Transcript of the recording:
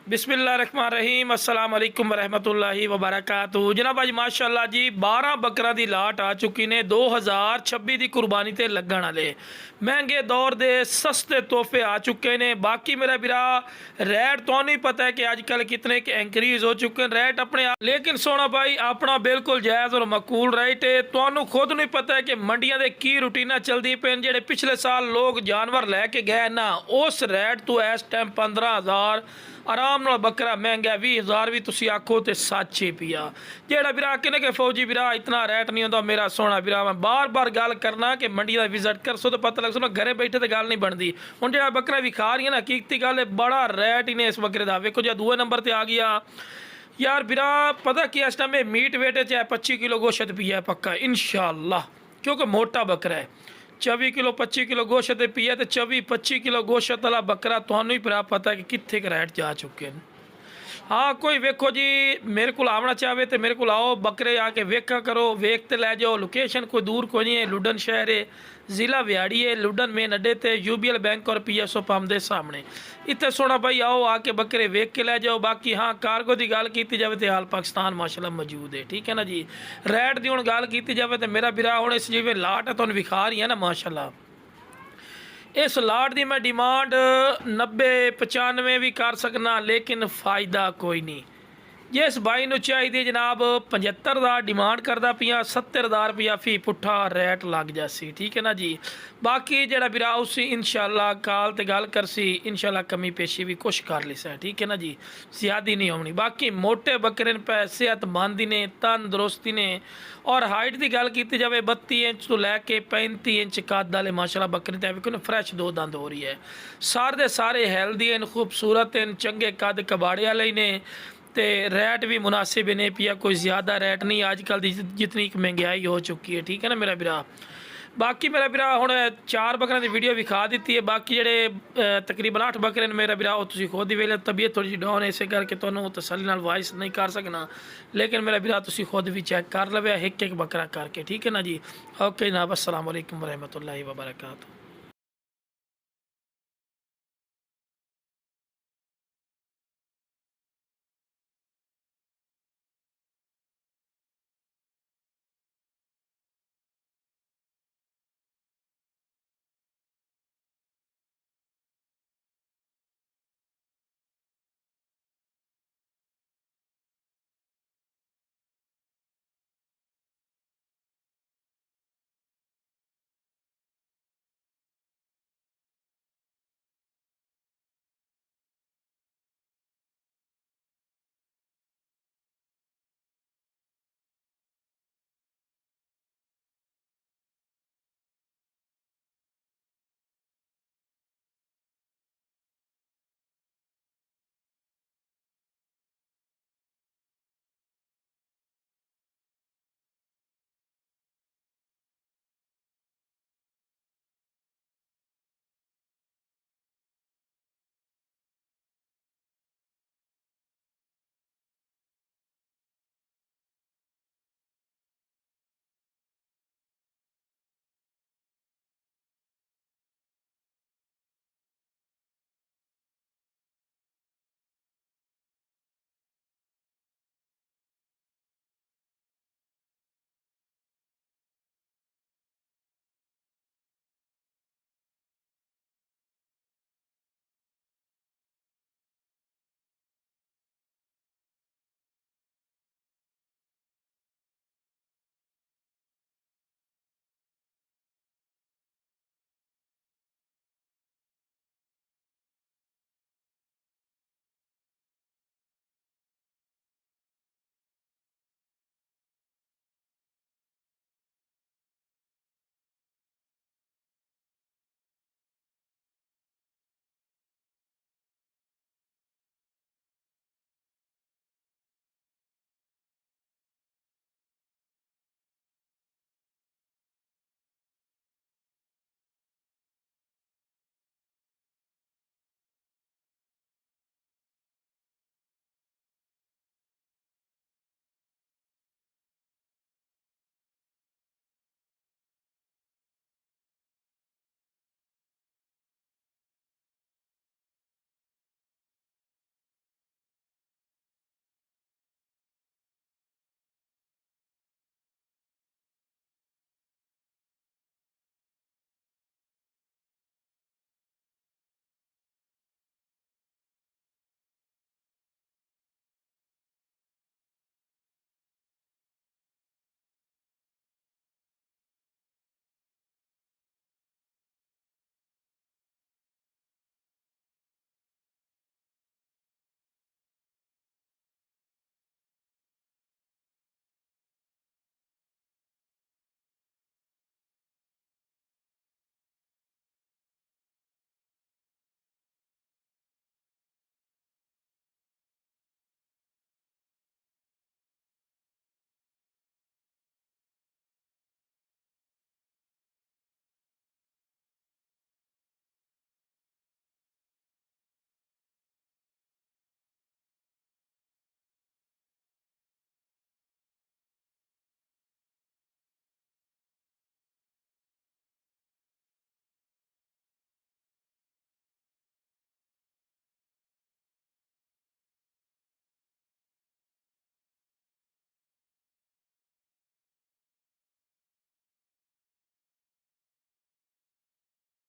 बिस्मिल्लाहिर्रहमानिर्रहीम अस्सलाम वालेकुम वरहमतुल्लाहि वबरकातुहू। जनाब अज माशाअल्लाह जी 12 बकरा की लाट आ चुकी ने 2026 की कुर्बानी ते लगन वाले महंगे दौर के सस्ते तोहफे आ चुके ने। बाकी मेरा बिरा रेट तो नहीं पता है कि अजकल कितने के इंक्रीज हो चुके हैं रेट अपने आप, लेकिन सोना भाई अपना बिल्कुल जायज़ और मकूल रेट है। तो खुद नहीं पता है कि मंडियां दे की रूटीना चलती पे जेडे पिछले साल लोग जानवर लैके गए ना उस रेट तो इस टाइम 15,000 आराम नाल बकरा महंगा 20,000 भी तुसी आखो तो सच ही पिया। जेड़ा बिरा कहने के फौजी बिरा इतना रेट नहीं होता मेरा सोना बिरा, मैं बार बार गल करना कि मंडी का विजिट कर सो तो पता लग सो ना घरे बैठे तो गल नहीं बनती। हुण जेड़ा बकरा विखा रही है ना कीमती गल है बड़ा रेट ही ने इस बकरे का। वेखो जो दूए नंबर पर आ गया यार बिरा पता कि इस टाइम मीट वेट चाहे 25 किलो गोश्त पिया है पक्का इंशाअल्लाह, क्योंकि मोटा बकरा है। 24 किलो 25 किलो गोश्त पिया तो 24-25 किलो गोश्त वाला बकरा तो ही भरा पता है कि कितने के रेट जा चुके हैं। हाँ कोई वेखो जी मेरे को आना चाहे तो मेरे को आओ बकरे आके वेखा करो, वेख ते लै जाओ। लोकेशन कोई दूर कोई नहीं है, लुडन शहर है, ज़िला व्याड़ी है, लुडन मेन अड्डे ते UBL बैंक और PSO पंप के सामने। इतने सोना भाई आओ आके बकरे वेख के लै जाओ। बाकी हाँ कार्गो की गल की जाए तो हाल पाकिस्तान माशाल्लाह मौजूद है, ठीक है ना जी। रेट की हूँ गल की जाए तो मेरा बिरा हूँ इस जिमें लाट है तुहानूं विखा रही है ना माशाल्लाह, इस लाट की मैं डिमांड 90-95 भी कर सकना, लेकिन फ़ायदा कोई नहीं। जिस बाई नूं चाहिए जनाब 75 का डिमांड करदा पिया 70,000 रुपया फी पुट्ठा रेट लग जासी, ठीक है ना जी। बाकी जड़ा बिरा उसी इंशाअल्लाह काल ते गल करसी इंशाअल्लाह कमी पेशी भी कुछ कर ली सा, ठीक है ना जी, ज़्यादा नहीं होनी। बाकी मोटे बकरे पे सेहतमंद ने तंदुरुस्ती ने और हाइट की गल की जाए 32 इंच तो लैके 35 इंच कद वाले माशाल्लाह बकरे तो फ्रैश 2 दंद हो रही है। सारे सारे हेल्दी हैं, खूबसूरत हैं, चंगे कद कबाड़े वाले ने ते रेट भी मुनासिब ने पिया, कोई ज़्यादा रेट नहीं अजकल की जितनी महंगाई हो चुकी है, ठीक है ना मेरा बिरा। बाकी मेरा बिरा हुण 4 बकरों की वीडियो विखा दी है। बाकी जेडे तकरीबन 8 बकरे ने मेरा बिरा तुसीं खुद ही वेले तबीयत थोड़ी जी डाउन है इस करके तुहानूं तसल्ली नाल वॉइस नहीं कर सकना, लेकिन मेरा बिरा तुसीं खुद भी चैक कर लवे एक एक बकरा करके, ठीक है ना जी। ओके जनाब अस्सलाम वालेकुम वरहमतुल्लाहि वबरकातुहू।